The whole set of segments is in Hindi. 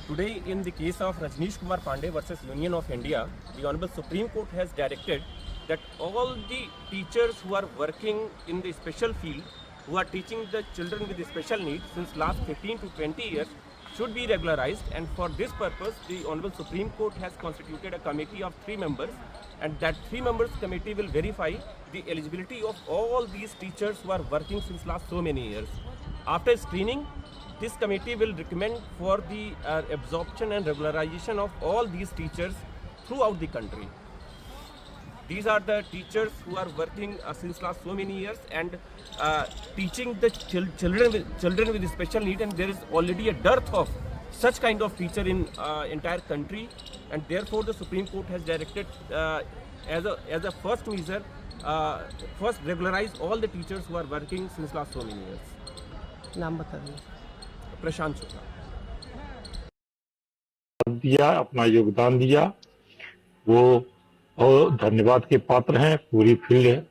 Today, in the case of Rajneesh Kumar Pandey versus Union of India, the Honorable Supreme Court has directed that all the teachers who are working in the special field, who are teaching the children with the special needs since last 15 to 20 years, should be regularized. And for this purpose, the Honorable Supreme Court has constituted a committee of 3 members, and that 3 members committee will verify the eligibility of all these teachers who are working since last so many years. After screening, this committee will recommend for the absorption and regularization of all these teachers throughout the country. These are the teachers who are working since last so many years and teaching the children with special need, and there is already a dearth of such kind of teacher in entire country, and therefore the Supreme Court has directed as a first measure, first regularize all the teachers who are working since last so many years. नाम बता दीजिए। प्रशांत शुक्ला दिया, अपना योगदान दिया, वो और धन्यवाद के पात्र हैं। पूरी फील्ड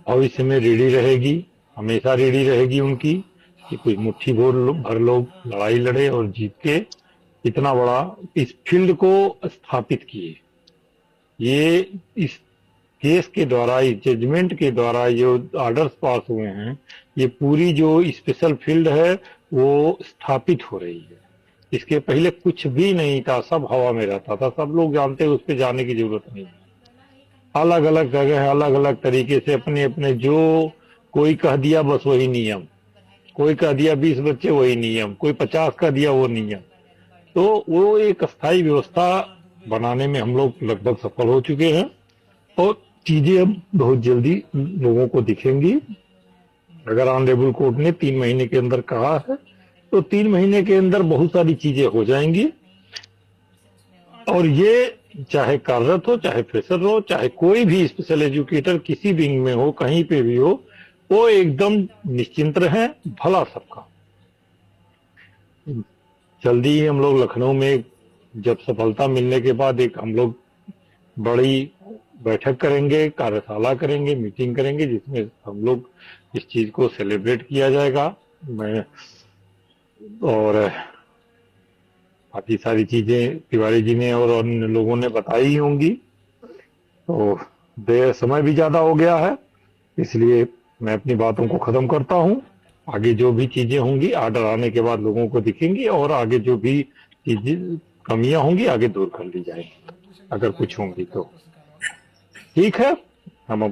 भविष्य में रेडी रहेगी, हमेशा रेडी रहेगी उनकी कि कोई मुट्ठी भर लोग लड़ाई लड़े और जीत के इतना बड़ा इस फील्ड को स्थापित किए। ये इस केस के द्वारा, इस जजमेंट के द्वारा जो ऑर्डर्स पास हुए हैं, ये पूरी जो स्पेशल फील्ड है वो स्थापित हो रही है। इसके पहले कुछ भी नहीं था, सब हवा में रहता था, सब लोग जानते हैं, उस पर जाने की जरूरत नहीं है। अलग अलग जगह अलग अलग तरीके से अपने अपने, जो कोई कह दिया बस वही नियम, कोई कह दिया 20 बच्चे वही नियम, कोई 50 कह दिया वो नियम। तो वो एक अस्थायी व्यवस्था बनाने में हम लोग लगभग सफल हो चुके हैं और चीजें अब बहुत जल्दी लोगों को दिखेंगी। अगर ऑनरेबल कोर्ट ने 3 महीने के अंदर कहा है तो 3 महीने के अंदर बहुत सारी चीजें हो जाएंगी। और ये चाहे कार्यरत हो, चाहे फ्रेशर हो, चाहे कोई भी स्पेशल एजुकेटर किसी विंग में हो, कहीं पे भी हो, वो एकदम निश्चिंत रहे, भला सबका। जल्दी ही हम लोग लखनऊ में जब सफलता मिलने के बाद एक हम लोग बड़ी बैठक करेंगे, कार्यशाला करेंगे, मीटिंग करेंगे, जिसमें हम लोग इस चीज को सेलिब्रेट किया जाएगा। मैं और बाकी सारी चीजें तिवारी जी ने और अन्य लोगों ने बताई ही होंगी। तो देर समय भी ज्यादा हो गया है, इसलिए मैं अपनी बातों को खत्म करता हूँ। आगे जो भी चीजें होंगी ऑर्डर आने के बाद लोगों को दिखेंगी, और आगे जो भी चीजें कमियां होंगी आगे दूर कर ली जाएंगी, अगर कुछ होंगी तो। ठीक है, हम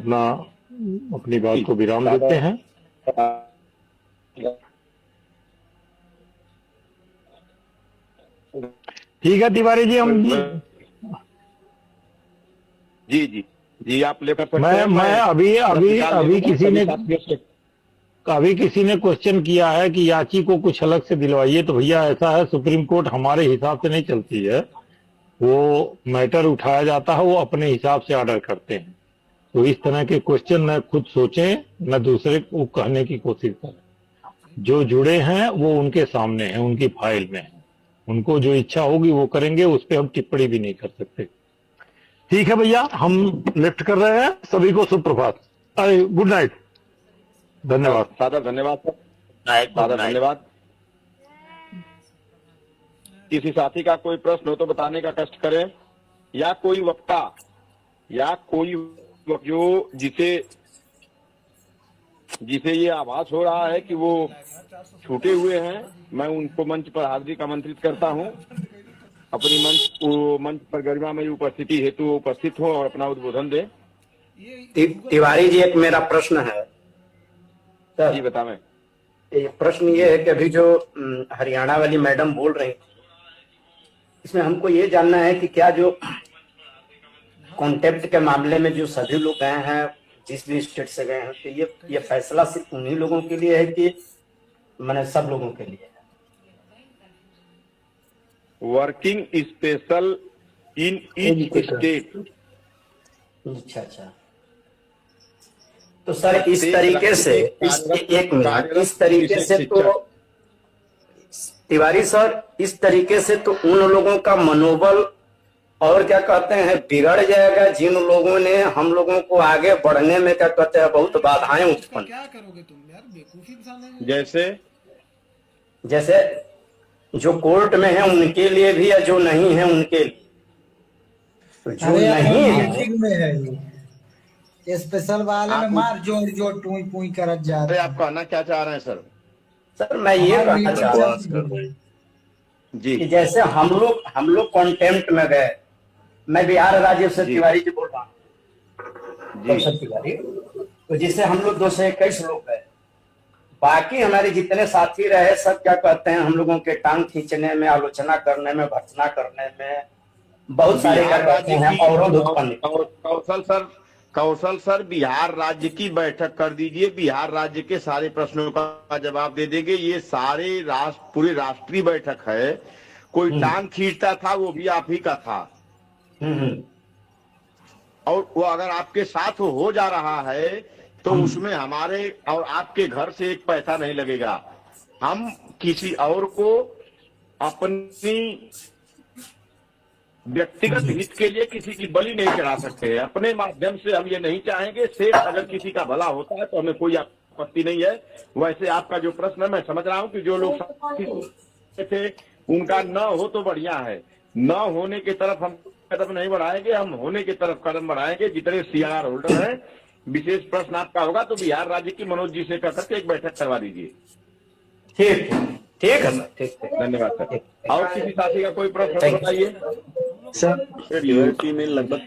अपनी बात को विराम देते हैं। ठीक है तिवारी जी, हम जी आप ले सकते हैं। मैं अभी किसी ने क्वेश्चन किया है कि याची को कुछ अलग से दिलवाइए। तो भैया ऐसा है, सुप्रीम कोर्ट हमारे हिसाब से नहीं चलती है, वो मैटर उठाया जाता है, वो अपने हिसाब से ऑर्डर करते हैं। तो इस तरह के क्वेश्चन न खुद सोचें, न दूसरे को कहने की कोशिश करें। जो जुड़े हैं वो उनके सामने हैं, उनकी फाइल में है, उनको जो इच्छा होगी वो करेंगे, उस पर हम टिप्पणी भी नहीं कर सकते। ठीक है भैया, हम लिफ्ट कर रहे हैं। सभी को सुप्रभात, अरे गुड नाइट, धन्यवाद। सादर धन्यवाद सर, सादर धन्यवाद। किसी साथी का कोई प्रश्न हो तो बताने का कष्ट करें, या कोई वक्ता या कोई जो जिसे ये आभास हो रहा है कि वो छूटे हुए हैं, मैं उनको मंच पर हार्दिक आमंत्रित करता हूं। अपनी मंच पर गरिमामयी उपस्थिति हेतु उपस्थित हो और अपना उद्बोधन दे। तिवारी जी, एक मेरा प्रश्न है सर। जी बताएं। प्रश्न ये है कि अभी जो हरियाणा वाली मैडम बोल रही, इसमें हमको ये जानना है कि क्या जो कॉन्टेक्ट के मामले में जो सभी लोग गए हैं, जिस भी स्टेट से गए हैं, तो ये फैसला सिर्फ उन्हीं लोगों के लिए है कि मैंने सब लोगों के लिए है? Working special in each state. अच्छा। तो सर इस तरीके से इस तरीके से तो तिवारी सर, इस तरीके से तो उन लोगों का मनोबल और क्या कहते हैं बिगड़ जाएगा, जिन लोगों ने हम लोगों को आगे बढ़ने में क्या कहते हैं बहुत बाधाएं उत्पन्न। क्या करोगे तुम यार, बेवकूफी जैसे जो कोर्ट में है उनके लिए भी या जो नहीं है उनके लिए? तो जो अरे यार नहीं है, मीटिंग में है ये स्पेशल वाले में आप- मार जोड़ जोड़ टूई पुई करत जा अरे रहे आप कहना क्या चाह रहे हैं सर? सर मैं ये हमारी कहना मीटिंग चाह रहा हूँ चल रही है। जी कि जैसे हम लोग कॉन्टेम्प्ट में गए, मैं बिहार राज्य से जी। तिवारी जी बोल रहा हूँ, जी कौशल तिवारी, तो जिससे हम लोग 221 लोग गए। बाकी हमारे जितने साथी रहे सब क्या कहते हैं, हम लोगों के टांग खींचने में, आलोचना करने में, भर्त्सना करने में बहुत सारे क्या बिहार कहते राज्य हैं की अवरोध उत्पन्न। कौशल सर बिहार राज्य की बैठक कर दीजिए, बिहार राज्य के सारे प्रश्नों का जवाब दे देंगे। ये सारे पूरी राष्ट्रीय बैठक है। कोई टांग खींचता था वो भी आप ही का था, और वो अगर आपके साथ हो जा रहा है तो उसमें हमारे और आपके घर से एक पैसा नहीं लगेगा। हम किसी और को अपनी व्यक्तिगत हित के लिए किसी की बलि नहीं चढ़ा सकते। अपने माध्यम से हम ये नहीं चाहेंगे। सिर्फ अगर किसी का भला होता है तो हमें कोई आपत्ति नहीं है। वैसे आपका जो प्रश्न है मैं समझ रहा हूँ कि जो लोग थे उनका न हो तो बढ़िया है, न होने की तरफ हम कदम नहीं बढ़ाएंगे, हम होने की तरफ कदम बढ़ाएंगे। जितने सीआर होल्डर हैं, विशेष प्रश्न आपका होगा तो बिहार राज्य की मनोज जी से कहकर के एक बैठक करवा दीजिए। ठीक ठीक है सर, ठीक है, धन्यवाद सर। और किसी साथी का कोई प्रश्न बताइए सर। यूनिवर्सिटी में लगभग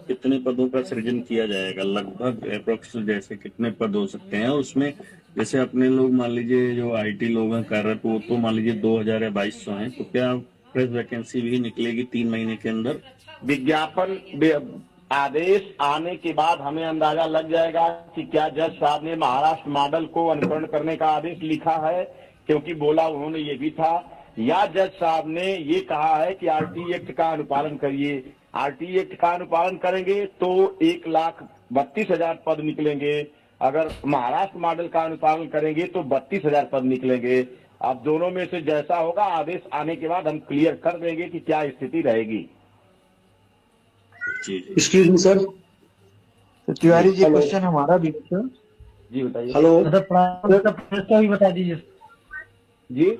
कितने पदों का सृजन किया जाएगा? लगभग अप्रोक्स जैसे कितने पद हो सकते हैं उसमें? जैसे अपने लोग मान लीजिए जो आईटी लोग हैं कार्यरत, वो तो मान लीजिए 2000 या 2200 हैं, तो क्या फ्रेश वैकेंसी भी निकलेगी 3 महीने के अंदर? विज्ञापन आदेश आने के बाद हमें अंदाजा लग जाएगा कि क्या जज साहब ने महाराष्ट्र मॉडल को अनुकरण करने का आदेश लिखा है, क्योंकि बोला उन्होंने ये भी था, या जज साहब ने ये कहा है कि आरटी एक्ट का अनुपालन करिए। आरटी एक्ट का अनुपालन करेंगे तो 1,32,000 पद निकलेंगे। अगर महाराष्ट्र मॉडल का अनुपालन करेंगे तो 32,000 पद निकलेंगे। अब दोनों में से जैसा होगा आदेश आने के बाद हम क्लियर कर देंगे कि क्या स्थिति रहेगी। Excuse me sir, Tiwari ji question हमारा भी है। जी बताइए। हेलो का भी बता दीजिए जी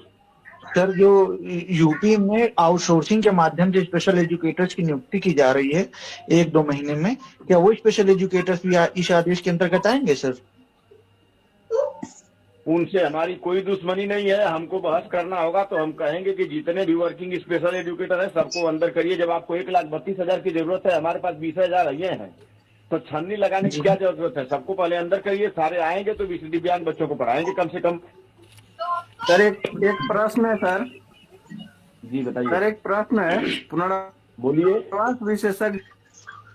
सर, जो यूपी में आउटसोर्सिंग के माध्यम से स्पेशल एजुकेटर्स की नियुक्ति की जा रही है 1-2 महीने में, क्या वो स्पेशल एजुकेटर्स भी इस आदेश के अंतर्गत आएंगे सर? उनसे हमारी कोई दुश्मनी नहीं है। हमको बहस करना होगा तो हम कहेंगे कि जितने भी वर्किंग स्पेशल एजुकेटर हैं सबको अंदर करिए। जब आपको 1,32,000 की जरूरत है, हमारे पास 20,000 ये हैं, तो छन्नी लगाने की क्या जरूरत है? सबको पहले अंदर करिए। सारे आएंगे तो दिव्यांग बच्चों को पढ़ाएंगे कम से कम। सर एक प्रश्न है सर। जी बताइए सर, एक प्रश्न है। बोलिए। पुनर्वास विशेषज्ञ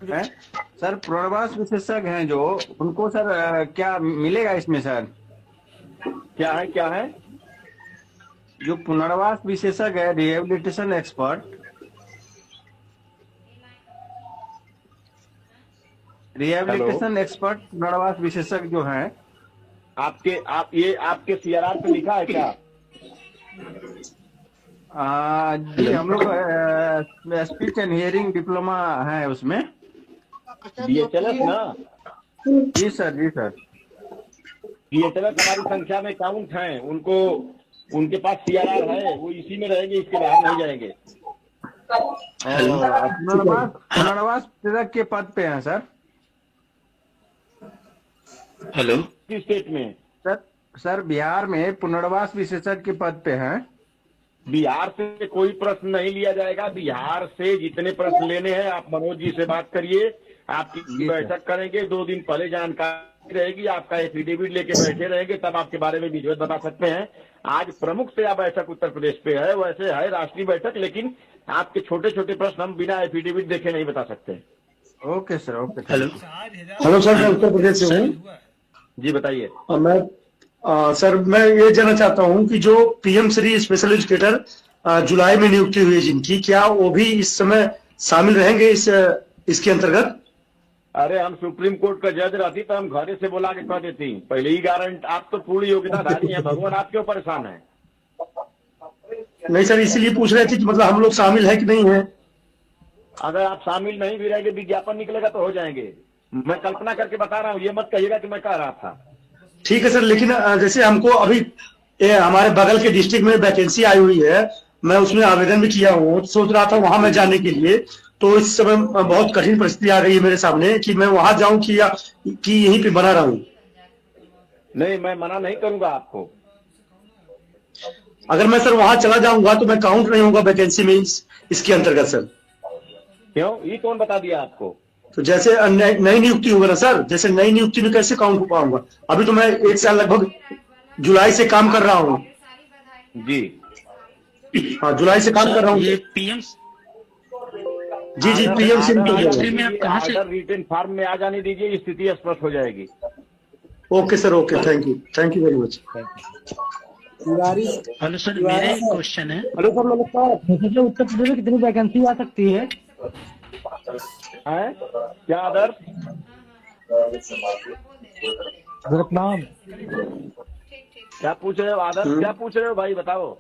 हैं सर, पुनर्वास विशेषज्ञ हैं जो, उनको सर क्या मिलेगा इसमें सर? क्या है जो पुनर्वास विशेषज्ञ है, रिहेबिलिटेशन एक्सपर्ट, रिहेबिलिटेशन एक्सपर्ट पुनर्वास विशेषज्ञ जो हैं, आपके सीआरआर पे लिखा है क्या? जी हम लोग स्पीच एंड हियरिंग डिप्लोमा है उसमें। बीएचएलएस ना? जी सर, जी सर। बीएचएलएस हमारी संख्या में काउंट हैं, उनको उनके पास सीआरआर है, वो इसी में रहेंगे, इसके बाहर नहीं जाएंगे। पुनर्वास विशेषज्ञ के पद पे हैं सर। हेलो, किस स्टेट में? सर बिहार में पुनर्वास विशेषज्ञ के पद पे हैं। बिहार से कोई प्रश्न नहीं लिया जाएगा। बिहार से जितने प्रश्न लेने हैं आप मनोज जी से बात करिए, आपकी बैठक करेंगे। 2 दिन पहले जानकारी रहेगी, आपका एफिडेविट लेके बैठे रहेंगे, तब आपके बारे में विधिवत बता सकते हैं। आज प्रमुख से यह बैठक उत्तर प्रदेश पे है, वैसे है राष्ट्रीय बैठक, लेकिन आपके छोटे छोटे प्रश्न हम बिना एफिडेविट देखे नहीं बता सकते। Okay sir, okay. Hello sir, मैं उत्तर प्रदेश से हूँ। जी बताइए। सर मैं ये जानना चाहता हूँ कि जो पीएम श्री स्पेशल एजुकेटर जुलाई में नियुक्ति हुई है जिनकी, क्या वो भी इस समय शामिल रहेंगे इसके अंतर्गत? अरे हम सुप्रीम कोर्ट का जज रहती तो हम घरे से बुला के कह देती पहले ही गारंट। आप तो पूरी योग्यताधारी हैं, भगवान आप क्यों परेशान है? नहीं सर, इसीलिए पूछ रहे थे कि मतलब हम लोग शामिल है कि नहीं है। अगर आप शामिल नहीं भी रहेंगे, विज्ञापन निकलेगा तो हो जाएंगे। मैं कल्पना करके बता रहा हूँ, ये मत कहिएगा कि मैं कह रहा था। ठीक है सर, लेकिन जैसे हमको अभी हमारे बगल के डिस्ट्रिक्ट में वैकेंसी आई हुई है मैं उसमें आवेदन भी किया हूँ, सोच रहा था वहां मैं जाने के लिए। तो इस समय बहुत कठिन परिस्थिति आ गई है मेरे सामने कि मैं वहां जाऊं कि यहीं पे बना रहूं। नहीं, मैं मना नहीं करूंगा आपको। अगर मैं सर वहां चला जाऊंगा तो मैं काउंट नहीं होगा वैकेंसी में इसके अंतर्गत सर। क्यों? ये कौन बता दिया आपको? तो जैसे नई नियुक्ति होगा ना सर, जैसे नई नियुक्ति में कैसे काउंट हो पाऊंगा? अभी तो मैं 1 साल लगभग जुलाई से काम कर रहा हूँ। जी हाँ, जुलाई से काम कर रहा हूँ। ये पीएम जी पीएमसी में आप कहाँ से? रिटन फॉर्म में आ जाने दीजिए, स्थिति स्पष्ट हो जाएगी। Okay sir, okay, thank you very much. Hello sir, मेरा एक क्वेश्चन है। हेलो सर, नमस्कार। उत्तर प्रदेश में कितनी वैकेंसी आ सकती है? क्या आदर्श? प्रणाम। क्या पूछ रहे हो आदर्श? क्या पूछ रहे हो भाई, बताओ।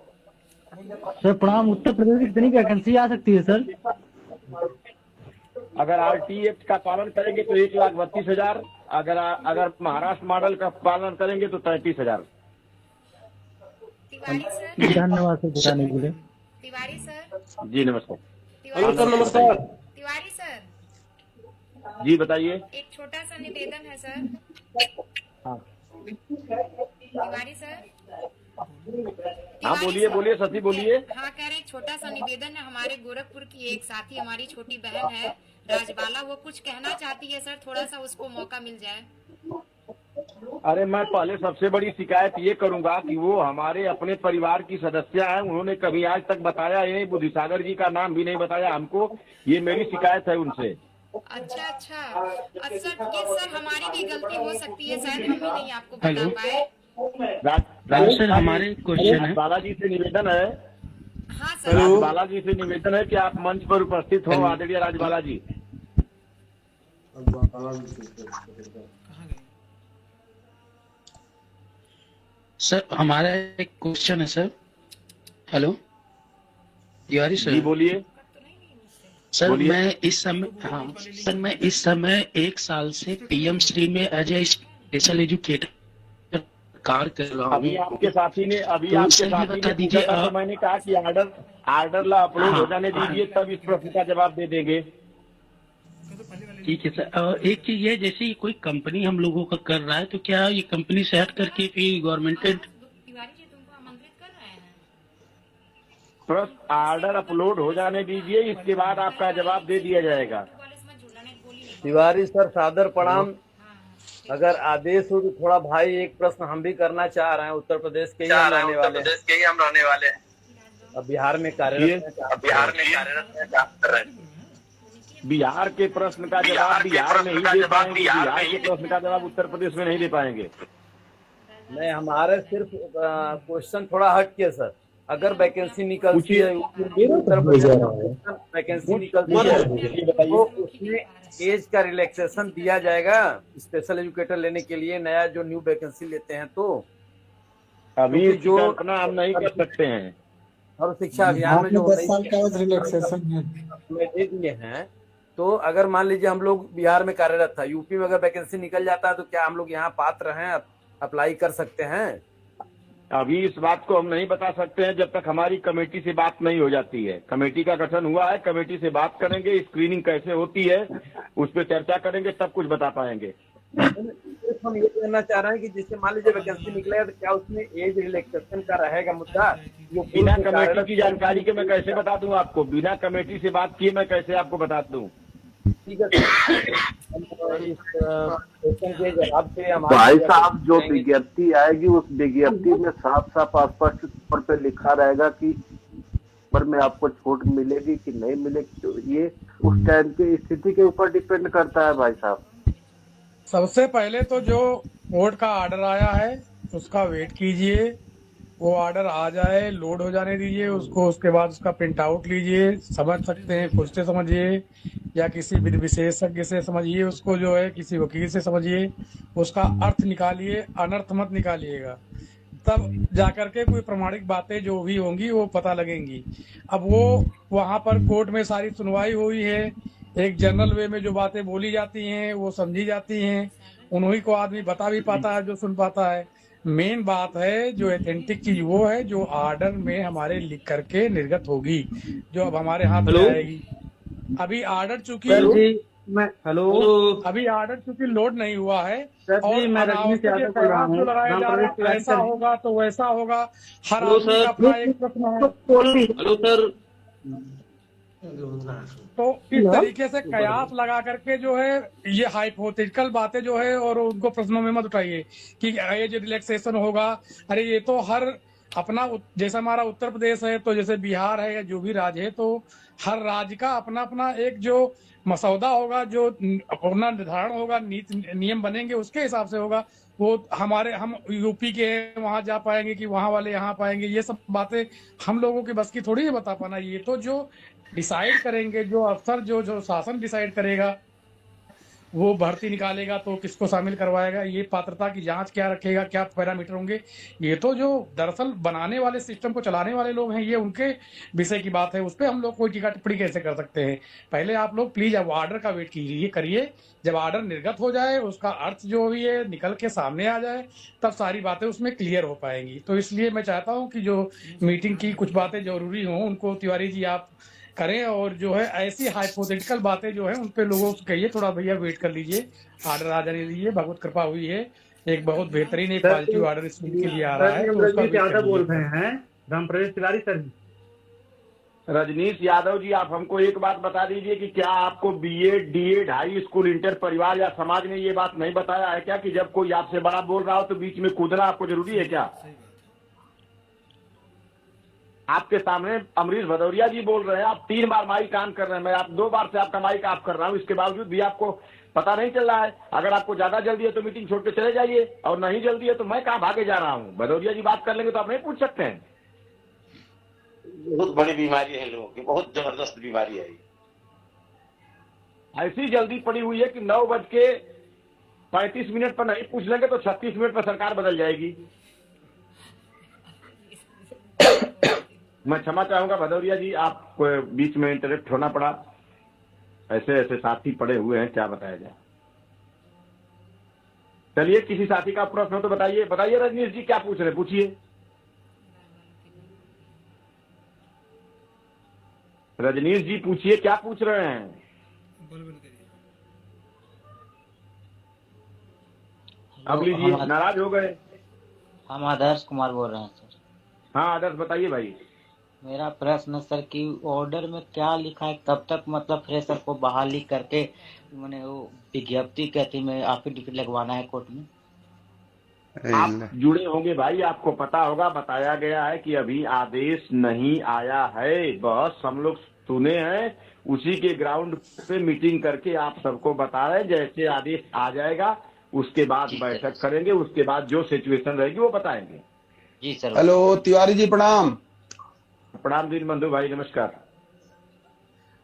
सर प्रणाम, उत्तर प्रदेश में कितनी वैकेंसी आ सकती है सर? अगर RT एक्ट का पालन करेंगे तो 1,32,000। अगर महाराष्ट्र मॉडल का पालन करेंगे तो 33,000। तिवारी सर, धन्यवाद सर बताने के लिए। तिवारी सर, जी नमस्कार। तिवारी सर, नमस्कार। तिवारी सर, जी बताइए। एक छोटा सा निवेदन है सर। तिवारी सर। हाँ बोलिए सती बोलिए। हाँ, कह रहे छोटा सा निवेदन है। हमारे गोरखपुर की एक साथी, हमारी छोटी बहन है राजबाला, वो कुछ कहना चाहती है सर, थोड़ा सा उसको मौका मिल जाए। अरे मैं पहले सबसे बड़ी शिकायत ये करूंगा कि वो हमारे अपने परिवार की सदस्य है, उन्होंने कभी आज तक बताया ही नहीं, बुद्धिसागर जी का नाम भी नहीं बताया हमको। ये मेरी शिकायत है उनसे। अच्छा सर, हमारी भी गलती हो सकती है, शायद हम ही नहीं आपको बता पाए। सर हमारे क्वेश्चन है, बालाजी से निवेदन है। हाँ सर। बालाजी से निवेदन है कि आप मंच पर उपस्थित हो, आदरणीय राजबाला जी। सर हमारा एक क्वेश्चन है सर। Hello Tiwari sir. जी बोलिए। सर मैं इस समय 1 साल से PM श्री में एज ए स्पेशल एजुकेटर कार्य कर रहा हूँ। अभी आपके साथी ने बता दीजिए। मैंने कहा कि आर्डर ला अपलोड हो जाने दीजिए, तब इस प्रश्न का जवाब दे देंगे। ठीक है सर। एक चीज ये, जैसे कोई कंपनी हम लोगों का कर रहा है तो क्या ये कंपनी से हट करके फिर गवर्नमेंट तिवारी जी तुमको आमंत्रित कर रहे हैं। प्रश्न आर्डर अपलोड हो जाने दीजिए, इसके बाद आपका जवाब दे दिया जाएगा। तिवारी सर सादर प्रणाम। अगर आदेश हो तो थोड़ा भाई एक प्रश्न हम भी करना चाह रहे हैं। उत्तर प्रदेश के ही हम रहने वाले हैं। अब बिहार में कार्यरत हैं। बिहार के प्रश्न का जवाब बिहार में ही दे पाएंगे, बिहार के प्रश्न का जवाब उत्तर प्रदेश में नहीं दे पाएंगे। नहीं, हमारे सिर्फ क्वेश्चन थोड़ा हट के सर, अगर वैकेंसी निकलती है उत्तर प्रदेश में, वैकेंसी निकलती है तो उसमें एज का रिलैक्सेशन दिया जाएगा स्पेशल एजुकेटर लेने के लिए, नया जो न्यू वैकेंसी लेते हैं। तो अभी जो अपना हम नहीं कर सकते हैं, और शिक्षा अभियान में जो 10 साल का रिलैक्सेशन दे दिए हैं, तो अगर मान लीजिए हम लोग बिहार में कार्यरत था, यूपी में अगर वैकेंसी निकल जाता है तो क्या हम लोग यहाँ पात्र हैं, अप्लाई कर सकते हैं? अभी इस बात को हम नहीं बता सकते हैं जब तक हमारी कमेटी से बात नहीं हो जाती है। कमेटी का गठन हुआ है, कमेटी से बात करेंगे, स्क्रीनिंग कैसे होती है उस पर चर्चा करेंगे, तब कुछ बता पाएंगे। हम ये कहना चाह रहे हैं कि जिससे मान लीजिए वैकेंसी निकलेगा तो क्या उसमें एज रिलैक्सेशन का रहेगा मुद्दा? बिना कमेटी की जानकारी के मैं कैसे बता दूं आपको? बिना कमेटी से बात किए मैं कैसे आपको बता दूं? ठीक है इस क्वेश्चन के जवाब से भाई साहब, जो विज्ञप्ति आएगी उस विज्ञप्ति में साफ साफ स्पष्ट तौर पे लिखा रहेगा कि पर में आपको छूट मिलेगी कि नहीं मिलेगी। तो ये उस टाइम की स्थिति के ऊपर डिपेंड करता है भाई साहब। सबसे पहले तो जो कोर्ट का ऑर्डर आया है उसका वेट कीजिए, वो ऑर्डर आ जाए, लोड हो जाने दीजिए उसको, उसके बाद उसका प्रिंट आउट लीजिए। समझ सकते हैं खुद से समझिए या किसी विशेषज्ञ से समझिए उसको, जो है किसी वकील से समझिए, उसका अर्थ निकालिए, अनर्थ मत निकालिएगा, तब जाकर के कोई प्रमाणिक बातें जो भी होंगी वो पता लगेंगी। अब वो वहाँ पर कोर्ट में सारी सुनवाई हुई है, एक जनरल वे में जो बातें बोली जाती हैं वो समझी जाती हैं, उन्हीं को आदमी बता भी पाता है जो सुन पाता है। मेन बात है जो ऑथेंटिक चीज वो है जो ऑर्डर में हमारे लिख करके निर्गत होगी, जो अब हमारे हाथ में आएगी। अभी ऑर्डर चूंकि अभी ऑर्डर चूंकि लोड नहीं हुआ है और मैं रजनीश यादव बोल रहा हूँ, जो लगाया जा रहा है ऐसा होगा तो वैसा होगा, हर हेलो आदमी का सर। अपना एक प्रश्न है। Hello sir. तो इस तरीके से कयास लगा करके जो है ये हाइपोथेटिकल बातें जो है और उनको प्रश्नों में मत उठाइए कि ये जो रिलैक्सेशन होगा, अरे ये तो हर अपना जैसे हमारा उत्तर प्रदेश है तो जैसे बिहार है या जो भी राज्य है तो हर राज्य का अपना अपना एक जो मसौदा होगा, जो अपना निर्धारण होगा, नीति नियम बनेंगे उसके हिसाब से होगा। वो हम यूपी के वहां जा पाएंगे कि वहां वाले यहाँ पाएंगे, ये सब बातें हम लोगों की बस की थोड़ी है बता पाना। ये तो जो डिसाइड करेंगे, जो अफसर जो शासन डिसाइड करेगा, वो भर्ती निकालेगा तो किसको शामिल करवाएगा, ये पात्रता की जांच क्या रखेगा, क्या पैरामीटर होंगे, ये तो जो दरअसल बनाने वाले सिस्टम को चलाने वाले लोग हैं ये उनके विषय की बात है। उस पर हम लोग कोई टीका टिप्पणी कैसे कर सकते हैं। पहले आप लोग प्लीज अब ऑर्डर का वेट कीजिए, करिए। जब ऑर्डर निर्गत हो जाए, उसका अर्थ जो भी है निकल के सामने आ जाए, तब सारी बातें उसमें क्लियर हो पाएंगी। तो इसलिए मैं चाहता हूँ कि जो मीटिंग की कुछ बातें जरूरी हों उनको तिवारी जी आप करें, और जो है ऐसी हाइपोथेटिकल बातें जो है उन पे लोगों से कहिए थोड़ा भैया वेट कर लीजिए, ऑर्डर आ जाने दीजिए। बहुत कृपा हुई है, एक बहुत बेहतरीन एक पॉजिटिव ऑर्डर स्कूल के लिए आ रहा है। तो उसका वेट कर बोल लीजिए। रहे हैं रामप्रवेश तिवारी सर। रजनीश यादव जी, आप हमको एक बात बता दीजिए कि क्या आपको BEd, DEd, high school, inter, परिवार या समाज ने ये बात नहीं बताया है क्या कि जब कोई आपसे बड़ा बोल रहा हो तो बीच में कूदना आपको जरूरी है क्या? आपके सामने अमरीश भदौरिया जी बोल रहे हैं, आप 3 बार माइक ऑन कर रहे हैं, मैं आप 2 बार से आपका माइक ऑफ कर रहा हूं, इसके बावजूद भी आपको पता नहीं चल रहा है। अगर आपको ज्यादा जल्दी है तो मीटिंग छोड़ के चले जाइए, और नहीं जल्दी है तो मैं कहां भागे जा रहा हूं। भदौरिया जी बात कर लेंगे तो आप नहीं पूछ सकते हैं। बहुत बड़ी बीमारी है लोगों की, बहुत जबरदस्त बीमारी है। ऐसी जल्दी पड़ी हुई है कि 9:35 पर नहीं पूछ लेंगे तो 36 मिनट पर सरकार बदल जाएगी। मैं क्षमा चाहूंगा भदौरिया जी, आप बीच में इंटरप्ट होना पड़ा, ऐसे ऐसे साथी पड़े हुए हैं, क्या बताया जाए। चलिए, किसी साथी का प्रश्न हो तो बताइए। बताइए रजनीश जी, क्या पूछ रहे हैं, पूछिए। रजनीश जी पूछिए, क्या पूछ रहे हैं। अब लीजिए, नाराज हो गए। हम आदर्श कुमार बोल रहे हैं सर। हाँ आदर्श, बताइए भाई। मेरा प्रश्न सर कि ऑर्डर में क्या लिखा है, कब तक मतलब फ्रेशर को बहाली करके मैंने वो विज्ञप्ति कहती में एफिडेविट लगवाना है कोर्ट में। आप जुड़े होंगे भाई, आपको पता होगा। बताया गया है कि अभी आदेश नहीं आया है, बस हम लोग सुने हैं, उसी के ग्राउंड पे मीटिंग करके आप सबको बता रहे हैं। जैसे आदेश आ जाएगा उसके बाद बैठक करेंगे, उसके बाद जो सिचुएशन रहेगी वो बताएंगे। जी सर। हेलो तिवारी जी, प्रणाम। प्रणाम दीन बंधु भाई, नमस्कार।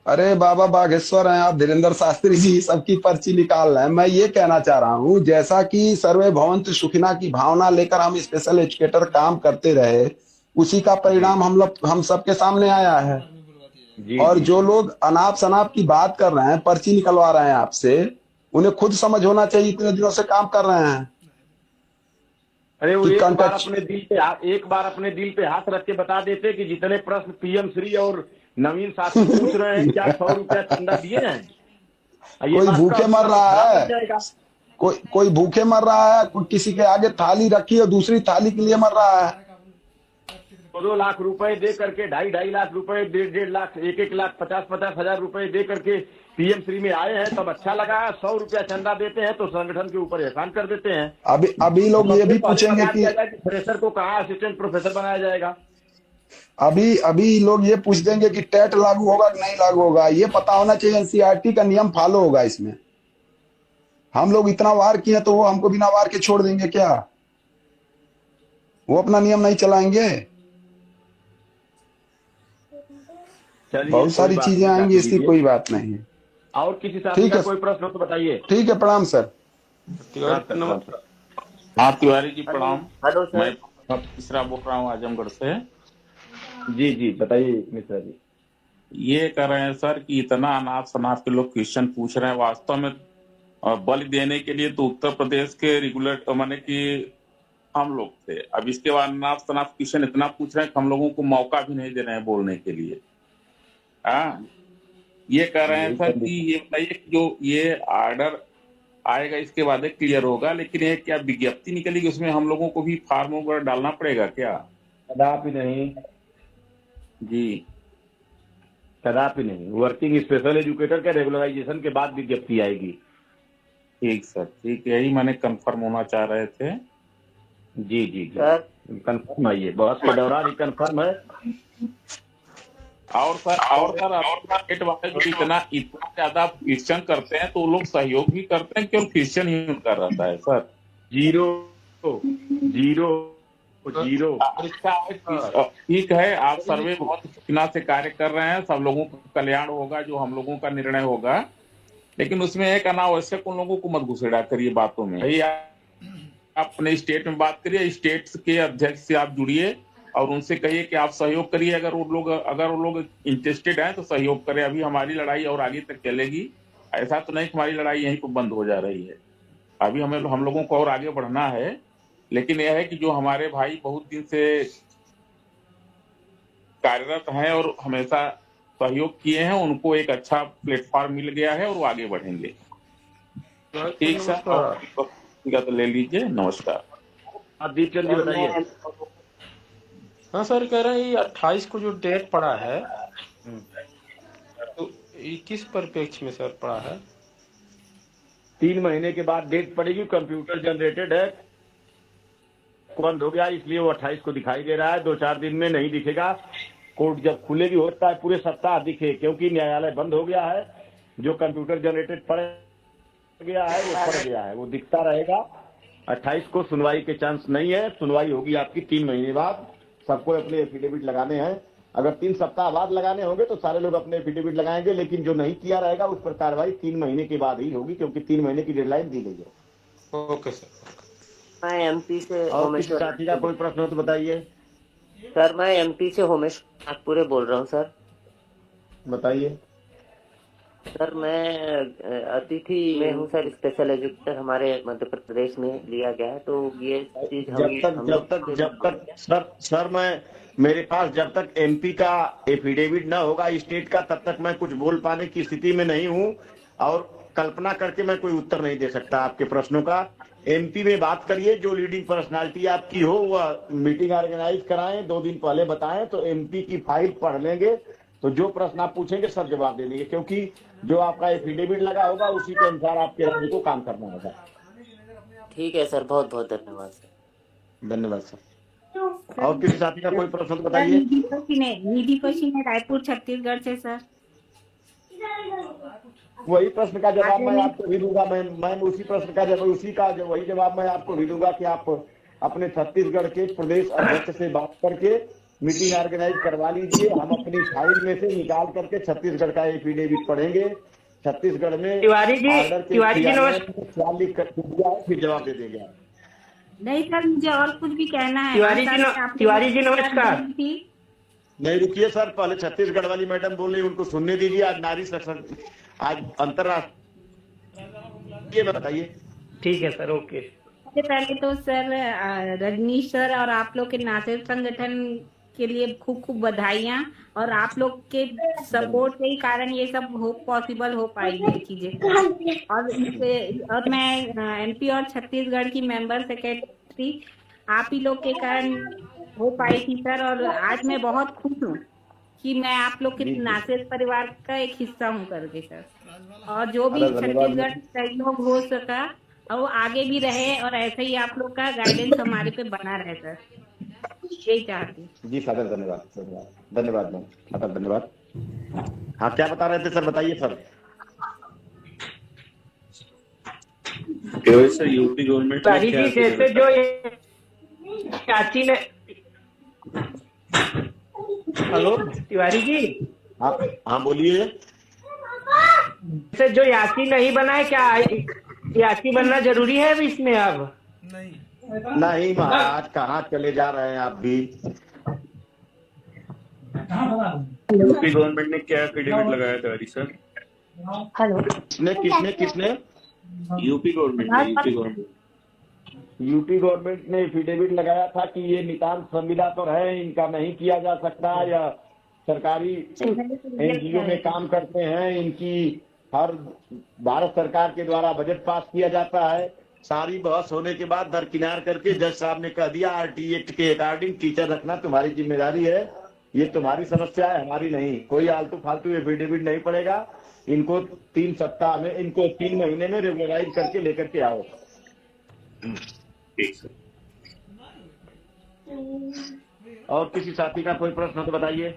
अरे बाबा बागेश्वर हैं आप, धीरेन्द्र शास्त्री जी सबकी पर्ची निकाल रहे हैं। मैं ये कहना चाह रहा हूँ, जैसा कि सर्वे भवन्तु सुखिना की भावना लेकर हम स्पेशल एजुकेटर काम करते रहे, उसी का परिणाम हम सबके सामने आया है। और जो लोग अनाप शनाप की बात कर रहे हैं, पर्ची निकलवा रहे हैं आपसे, उन्हें खुद समझ होना चाहिए, इतने दिनों से काम कर रहे हैं। अरे वो एक बार अपने दिल पे हाथ रख के बता देते कि जितने प्रश्न पीएम श्री और नवीन शास्त्री पूछ रहे हैं, क्या 100 रुपया चंदा दिए जाए। कोई भूखे मर रहा है, कोई भूखे मर रहा है, कोई किसी के आगे थाली रखी है, दूसरी थाली के लिए मर रहा है। 2 लाख रुपए दे करके, 2.5 लाख रुपए, 1.5 लाख, 1 लाख 50 हजार रुपए दे करके पीएम श्री में आए हैं, तब अच्छा लगा। 100 रुपया चंदा देते हैं तो संगठन के ऊपर एहसान कर देते हैं। अभी लोग ये भी पूछेंगे कि प्रोफेसर को कहाँ असिस्टेंट प्रोफेसर बनाया जाएगा। अभी लोग ये पूछ देंगे कि टेट लागू होगा कि नहीं लागू होगा। ये पता होना चाहिए एनसीईआरटी का नियम फॉलो होगा इसमें। हम लोग इतना वार किए तो वो हमको बिना वार के छोड़ देंगे क्या? वो अपना नियम नहीं चलाएंगे? बहुत सारी चीजें आएंगी, इसकी कोई बात नहीं है। और किसी साथी का कोई प्रश्न हो तो बताइए। ठीक है, प्रणाम सर। हाँ तिवारी जी प्रणाम। Hello sir. मैं मिश्रा बोल रहा हूँ आजमगढ़ से। जी जी बताइए मिश्रा जी। ये कह रहे हैं सर कि इतना अनाप शनाप के लोग क्वेश्चन पूछ रहे हैं, वास्तव में बल देने के लिए तो उत्तर प्रदेश के रेगुलेटर माने कि हम लोग थे। अब इसके बाद अनाप शनाप क्वेश्चन इतना पूछ रहे हैं कि हम लोगों को मौका भी नहीं दे रहे हैं बोलने के लिए। हाँ, ये कह रहे हैं सर कि ये बताइए कि जो ये ऑर्डर आएगा इसके बाद क्लियर होगा, लेकिन ये क्या विज्ञप्ति निकलेगी उसमें हम लोगों को भी फॉर्म वगैरह डालना पड़ेगा क्या? कदापि नहीं जी, कदापि नहीं। वर्किंग स्पेशल एजुकेटर के रेगुलराइजेशन के बाद विज्ञप्ति आएगी। ठीक सर, ठीक, यही मैंने कंफर्म होना चाह रहे थे। जी जी जी कंफर्म है, ये बहस के दौरान ही कंफर्म है। और सर स्टेट वाले जो इतना ज्यादा क्वेश्चन करते हैं तो वो लोग सहयोग भी करते हैं, केवल क्वेश्चन ही उनका रहता है सर। Zero zero zero. ठीक है, आप सर्वे बहुत कठिना से कार्य कर रहे हैं, सब लोगों का कल्याण होगा, जो हम लोगों का निर्णय होगा, लेकिन उसमें एक अनावश्यक उन लोगों को मत घुसेड़ा करिए बातों में। भाई आप अपने स्टेट में बात करिए, स्टेट के अध्यक्ष से आप जुड़िए और उनसे कहिए कि आप सहयोग करिए। अगर वो लोग इंटरेस्टेड हैं तो सहयोग करें। अभी हमारी लड़ाई और आगे तक चलेगी, ऐसा तो नहीं कि हमारी लड़ाई यहीं पर बंद हो जा रही है। अभी हम लोगों को और आगे बढ़ना है, लेकिन यह है कि जो हमारे भाई बहुत दिन से कार्यरत हैं और हमेशा सहयोग किए हैं, उनको एक अच्छा प्लेटफॉर्म मिल गया है और वो आगे बढ़ेंगे। ठीक सर, तो ले लीजिए। नमस्कार। आप दीपचंद जी बताइए। हाँ सर, कह रहे हैं 28 को जो डेट पड़ा है तो ये किस परिप्रेक्ष्य में सर पड़ा है? 3 महीने के बाद डेट पड़ेगी, कंप्यूटर जनरेटेड है, बंद हो गया इसलिए वो 28 को दिखाई दे रहा है। 2-4 दिन में नहीं दिखेगा। कोर्ट जब खुलेगी होता है पूरे सप्ताह दिखे, क्योंकि न्यायालय बंद हो गया है। जो कंप्यूटर जनरेटेड पड़ गया है वो पड़ गया है, वो दिखता रहेगा। 28 को सुनवाई के चांस नहीं है। सुनवाई होगी आपकी 3 महीने बाद। सबको अपने एफिडेविट लगाने हैं। अगर 3 सप्ताह बाद लगाने होंगे तो सारे लोग अपने एफिडेविट लगाएंगे, लेकिन जो नहीं किया रहेगा उस पर कार्रवाई 3 महीने के बाद ही होगी, क्योंकि 3 महीने की डेडलाइन दी गई है। Okay sir. मैं एमपी से और किसी साथी का कोई प्रश्न हो तो बताइए। सर मैं एमपी से होमेश नागपुरे बोल रहा हूँ सर। बताइए। सर मैं अतिथि में हूँ सर, स्पेशल एजुकेटर हमारे मध्य प्रदेश में लिया गया है। तो ये चीज जब तक सर मैं मेरे पास जब तक एमपी का एफिडेविट ना होगा स्टेट का, तब तक मैं कुछ बोल पाने की स्थिति में नहीं हूँ और कल्पना करके मैं कोई उत्तर नहीं दे सकता आपके प्रश्नों का। एमपी में बात करिए, जो लीडिंग पर्सनालिटी आपकी हो वह मीटिंग ऑर्गेनाइज कराएं, 2 दिन पहले बताएं तो एमपी की फाइल पढ़ लेंगे, तो जो प्रश्न आप पूछेंगे सब जवाब दे देंगे, क्योंकि जो आपका एफिडेविट लगा होगा उसी के अनुसार आपके राज्य को काम करना होगा। ठीक है सर, बहुत बहुत धन्यवाद सर। धन्यवाद सर। और किसी साथी का कोई प्रश्न बताइए। निधि कोशी रायपुर छत्तीसगढ़ से सर। वही प्रश्न का जवाब मैं आपको भी दूंगा। मैं उसी प्रश्न का जवाब वही जवाब मैं आपको भी दूंगा कि आप अपने छत्तीसगढ़ के प्रदेश अध्यक्ष से बात करके मीटिंग ऑर्गेनाइज करवा लीजिए। हम अपनी फाइल में से निकाल करके छत्तीसगढ़ का एफिडेविट पढ़ेंगे। छत्तीसगढ़ में तिवारी जी क्या लिख कर दिया है, फिर जवाब दे देंगे। नहीं सर, मुझे और कुछ भी कहना है। तिवारी जी नमस्कार। नहीं रुकिए सर, पहले छत्तीसगढ़ वाली मैडम बोल रही, उनको सुनने दीजिए। आज नारी सशक्तिकरण, आज अंतर्राष्ट्रीय, बताइए। ठीक है सर, ओके। सबसे पहले तो सर रजनीश सर और आप लोग के नासिर संगठन के लिए खूब खूब बधाइयाँ, और आप लोग के सपोर्ट के ही कारण ये सब पॉसिबल हो पाई ये चीजें। और मैं एमपी और छत्तीसगढ़ की मेंबर सेक्रेटरी आप ही लोग के कारण हो पाई थी सर। और आज मैं बहुत खुश हूँ कि मैं आप लोग के नासिर परिवार का एक हिस्सा हूँ करके सर। और जो भी छत्तीसगढ़ सहयोग हो सका और वो आगे भी रहे, और ऐसे ही आप लोग का गाइडेंस हमारे पे बना रहे सर, यही चाहती। जी फादर, धन्यवाद धन्यवाद मैम, फादर धन्यवाद। हाँ, क्या बता रहे थे सर, बताइए सर। सर यूपी गवर्नमेंट जैसे जो चाची ने, हेलो तिवारी जी। हाँ बोलिए। जैसे जो याची नहीं बना है, क्या याची बनना जरूरी है अभी इसमें? अब नहीं महाराज, कहाँ चले जा रहे हैं आप भी। यूपी गवर्नमेंट ने क्या एफिडेविट लगाया था सर? हेलो, किसने यूपी गवर्नमेंट। यूपी गवर्नमेंट ने एफिडेविट लगाया था कि ये नितांत संविदा पर है, इनका नहीं किया जा सकता, या सरकारी एनजीओ में काम करते हैं, इनकी हर भारत सरकार के द्वारा बजट पास किया जाता है। सारी बहस होने के बाद दरकिनार करके जज साहब ने कह दिया आरटी एक्ट के अकॉर्डिंग टीचर रखना तुम्हारी जिम्मेदारी है, ये तुम्हारी समस्या है, हमारी नहीं। कोई आलतू फालतू एफिडेविट नहीं पड़ेगा, इनको 3 सप्ताह में, इनको 3 महीने में रेगुलराइज करके लेकर के आओ। और किसी साथी का कोई प्रश्न तो बताइए।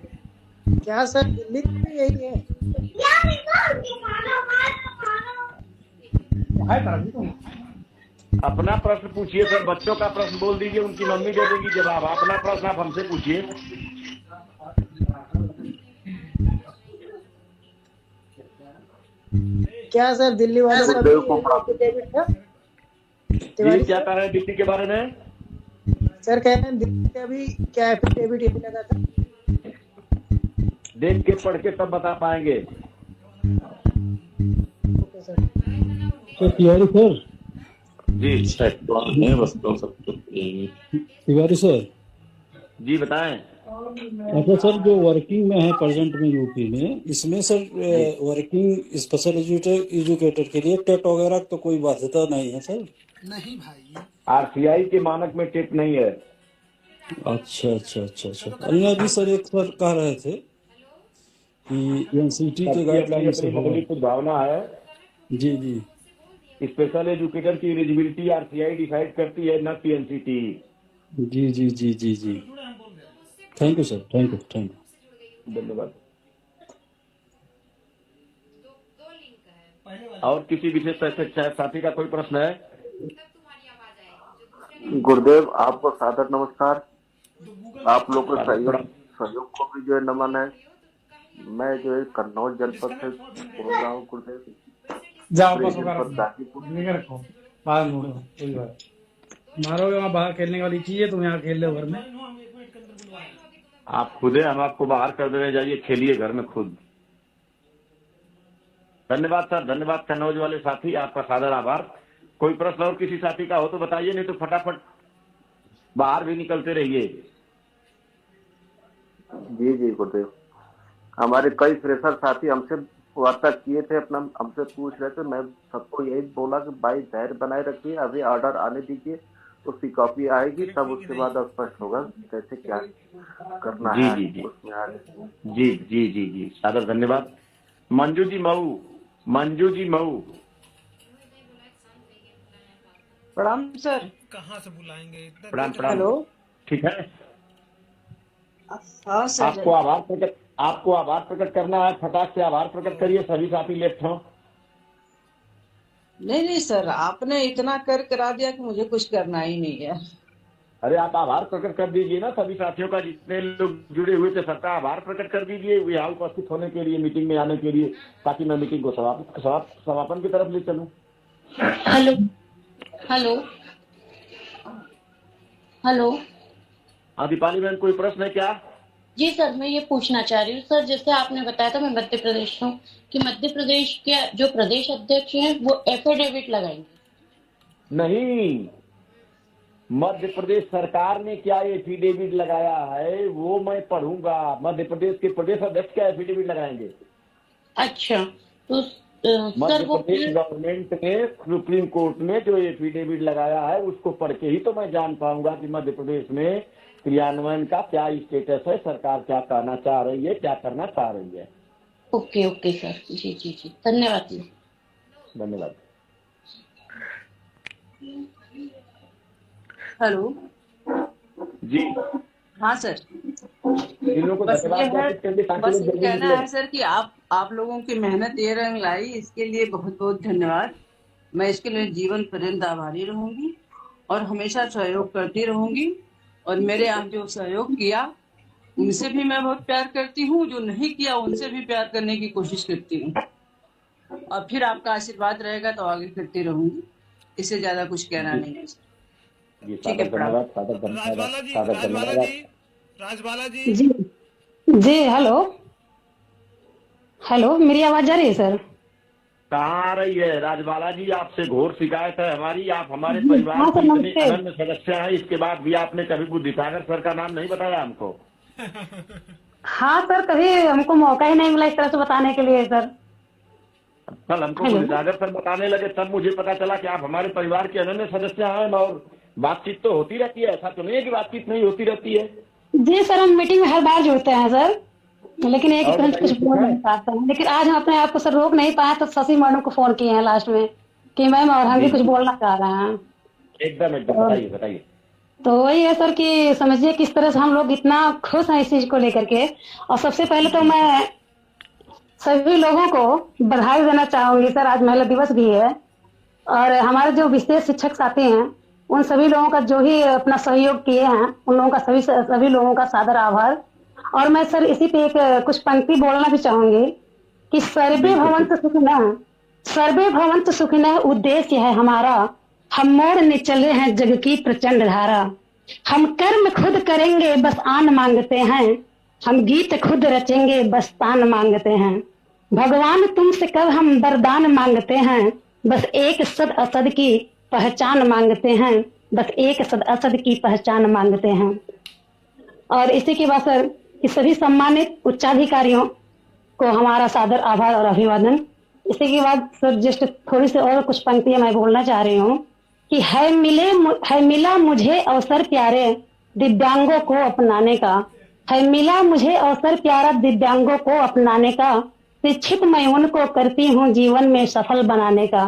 क्या सर दिल्ली में भी यही है? अपना प्रश्न पूछिए सर, बच्चों का प्रश्न बोल दीजिए, उनकी मम्मी दे देगी जवाब। अपना प्रश्न आप हमसे पूछिए। क्या सर दिल्ली वालों का एफिडेविट था? ये क्या कह रहे हैं दिल्ली के बारे में? सर कह रहे हैं दिल्ली का भी क्या एफिडेविट यही लगा था? देख के पढ़ के तब बता पाएंगे। तिवारी सर जी तिवारी सर जी बताएं। अच्छा सर, जो वर्किंग में है प्रेजेंट में यूपी में, इसमें सर वर्किंग स्पेशल एजुकेटर के लिए टेट वगैरह तो कोई बाध्यता नहीं है सर? नहीं भाई, आरसीआई के मानक में टेट नहीं है। अच्छा अच्छा अच्छा अच्छा। अन्य भी सर एक सर कह रहे थे कि एनसीटी के गाइडलाइन से कुछ भावना है। जी जी। स्पेशल एजुकेटर की एलिजिबिलिटी आरसीआई डिसाइड करती है, न कि एनसीटी। जी जी जी जी जी। Thank you sir, thank you. धन्यवाद। और किसी विशेष साथी का कोई प्रश्न है? गुरुदेव आपको सादर नमस्कार। आप लोग के सहयोग को भी जो है नमन है। मैं जो है कन्नौज जनपद से बोल रहा हूँ गुरुदेव। मारोगे वहाँ बाहर खेलने वाली चीज है, तुम यहाँ खेल लो घर में। आप खुद है, हम आपको बाहर कर देने, जाइए खेलिए घर में खुद। धन्यवाद सर, धन्यवाद कन्नौज वाले साथी, आपका सादर आभार। कोई प्रश्न और किसी साथी का हो तो बताइए, नहीं तो फटाफट बाहर भी निकलते रहिए। जी जी गुरुदेव, हमारे कई फ्रेशर साथी हमसे वार्ता किए थे, अपना हमसे पूछ रहे थे। मैं सबको यही बोला कि भाई धैर्य बनाए रखिए, अभी ऑर्डर आने दीजिए, उसकी कॉपी आएगी, तब उसके बाद स्पष्ट होगा कैसे क्या करना जी है जी जी उसमें आगे। जी जी जी जी सादर धन्यवाद। मंजू जी मऊ, मंजू जी मऊ। प्रणाम सर। कहाँ से बुलाएंगे? प्रणाम प्रणाम। हेलो, ठीक है, हाँ सर। आपको आभार प्रकट करना है, फटाक से आभार प्रकट करिए। सभी साथी लेफ्ट हों। नहीं नहीं सर, आपने इतना कर करा दिया कि मुझे कुछ करना ही नहीं है। अरे आप आभार प्रकट कर दीजिए ना सभी साथियों का, जितने लोग जुड़े हुए थे सबका आभार प्रकट कर दीजिए यहाँ उपस्थित होने के लिए, मीटिंग में आने के लिए, ताकि मैं मीटिंग को समापन की तरफ ले चलूं। Hello hello hello. हाँ दीपाली बहन, कोई प्रश्न है क्या? जी सर, मैं ये पूछना चाह रही हूँ सर, जैसे आपने बताया था मैं मध्य प्रदेश हूँ, कि मध्य प्रदेश के जो प्रदेश अध्यक्ष हैं वो एफिडेविट लगाएंगे? नहीं, मध्य प्रदेश सरकार ने क्या एफिडेविट लगाया है वो मैं पढ़ूंगा। मध्य प्रदेश के प्रदेश अध्यक्ष क्या एफिडेविट लगाएंगे? अच्छा, तो मध्य प्रदेश गवर्नमेंट ने सुप्रीम कोर्ट में जो एफिडेविट लगाया है उसको पढ़ के ही तो मैं जान पाऊंगा कि मध्य प्रदेश में क्रियान्वयन का क्या स्टेटस है, सरकार क्या कहना चाह रही है, क्या करना चाह रही है। ओके ओके सर, जी जी जी, धन्यवाद जी। धन्यवाद। हेलो जी हाँ सर। इन लोगों को बस ये बस कहना है सर कि आप लोगों की मेहनत ये रंग लाई, इसके लिए बहुत बहुत धन्यवाद। मैं इसके लिए जीवन पर्यंत आभारी रहूंगी और हमेशा सहयोग करती रहूंगी। और मेरे आप जो सहयोग किया उनसे भी मैं बहुत प्यार करती हूँ, जो नहीं किया उनसे भी प्यार करने की कोशिश करती हूँ। और फिर आपका आशीर्वाद रहेगा तो आगे करती रहूंगी, इससे ज्यादा कुछ कहना नहीं है। ठीक है, राजबाला जी। जी जी। हेलो हेलो, मेरी आवाज आ रही है सर? कहाँ आ रही है राजबाला जी? आपसे घोर शिकायत है हमारी। आप हमारे परिवार हाँ के सर, इतने नमस्ते। अनन्य सदस्य हैं, इसके बाद भी आपने कभी बुद्धिसागर सर का नाम नहीं बताया हमको। हाँ सर, कभी हमको मौका ही नहीं मिला इस तरह से बताने के लिए सर। कल हमको हेलो। बुद्धिसागर सर बताने लगे तब मुझे पता चला कि आप हमारे परिवार के अनन्य सदस्य हैं, और बातचीत तो होती रहती है, ऐसा तो नहीं है कि बातचीत नहीं होती रहती है। जी सर, हम मीटिंग में हर बार जुड़ते हैं सर, लेकिन एक और तुरंत बताइए, कुछ ठीक बोल है? नहीं पाते हैं। लेकिन आज हम अपने आप को सर रोक नहीं पाए, तो शशि मैडम को फोन किए हैं लास्ट में कि मैम और हम भी जी कुछ बोलना चाह रहे हैं। एकदम एकदम, और बताइए बताइए। तो वही है सर कि समझिए किस तरह से हम लोग इतना खुश हैं इस चीज को लेकर के। और सबसे पहले तो मैं सभी लोगों को बधाई देना चाहूंगी सर, आज महिला दिवस भी है। और हमारे जो विशेष शिक्षक साथी हैं, उन सभी लोगों का जो ही अपना सहयोग किए हैं, उन लोगों का सभी लोगों का सादर आभार। और मैं सर इसी पे एक कुछ पंक्ति बोलना भी चाहूंगी कि सर्वे भवन्तु सुखिनः, सर्वे भवन्तु सुखिनः उद्देश्य है हमारा। हम मोड़ने चले हैं जग की प्रचंड धारा। हम कर्म खुद करेंगे बस आन मांगते हैं। हम गीत खुद रचेंगे बस तान मांगते हैं। भगवान तुमसे कब हम वरदान मांगते हैं। बस एक सद असद की पहचान मांगते हैं। बस एक सद असद की पहचान मांगते हैं। और इसी के बाद सर कि सभी सम्मानित उच्चाधिकारियों को हमारा सादर आभार और अभिवादन। इसी के बाद सर जस्ट थोड़ी सी और कुछ पंक्तियां मैं बोलना चाह रही हूँ कि है मिला मुझे अवसर प्यारे दिव्यांगों को अपनाने का। है मिला मुझे अवसर प्यारा दिव्यांगों को अपनाने का। शिक्षित मैं उनको करती हूँ जीवन में सफल बनाने का।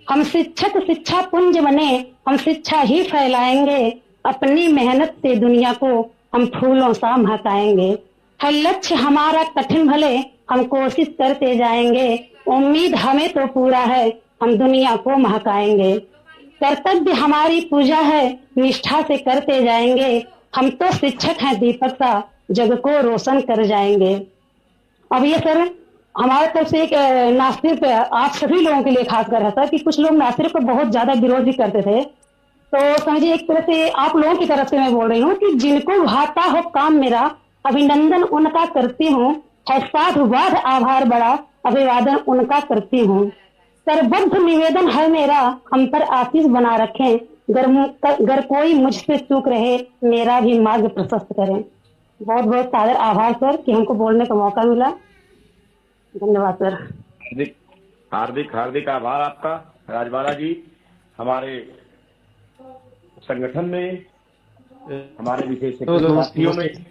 हम शिक्षक शिक्षा पुंज बने, हम शिक्षा ही फैलाएंगे। अपनी मेहनत से दुनिया को हम फूलों सा महकाएंगे। है लक्ष्य हमारा कठिन भले, हम कोशिश करते जाएंगे। उम्मीद हमें तो पूरा है, हम दुनिया को महकाएंगे। कर्तव्य हमारी पूजा है, निष्ठा से करते जाएंगे। हम तो शिक्षक हैं दीपक सा, जग को रोशन कर जाएंगे। अब ये सर हमारे तरफ से एक ना सिर्फ आप सभी लोगों के लिए खास कर था कि कुछ लोग ना सिर्फ को बहुत ज्यादा विरोध भी करते थे। तो समझिए एक तरह से आप लोगों की तरफ से मैं बोल रही हूँ कि जिनको भाता हो काम मेरा, अभिनंदन उनका करती हूँ। है साधुवाद आभार बड़ा, अभिवादन उनका करती हूँ। सर्वबद्ध निवेदन है मेरा, हम पर आशीष बना रखें। अगर कोई मुझसे चूक रहे, मेरा भी मार्ग प्रशस्त करें। बहुत बहुत सादर आभार सर कि हमको बोलने का मौका मिला। धन्यवाद सर। हार्दिक हार्दिक हार्दिक आभार आपका राजबाला जी। हमारे संगठन में, हमारे विशेष साथियों में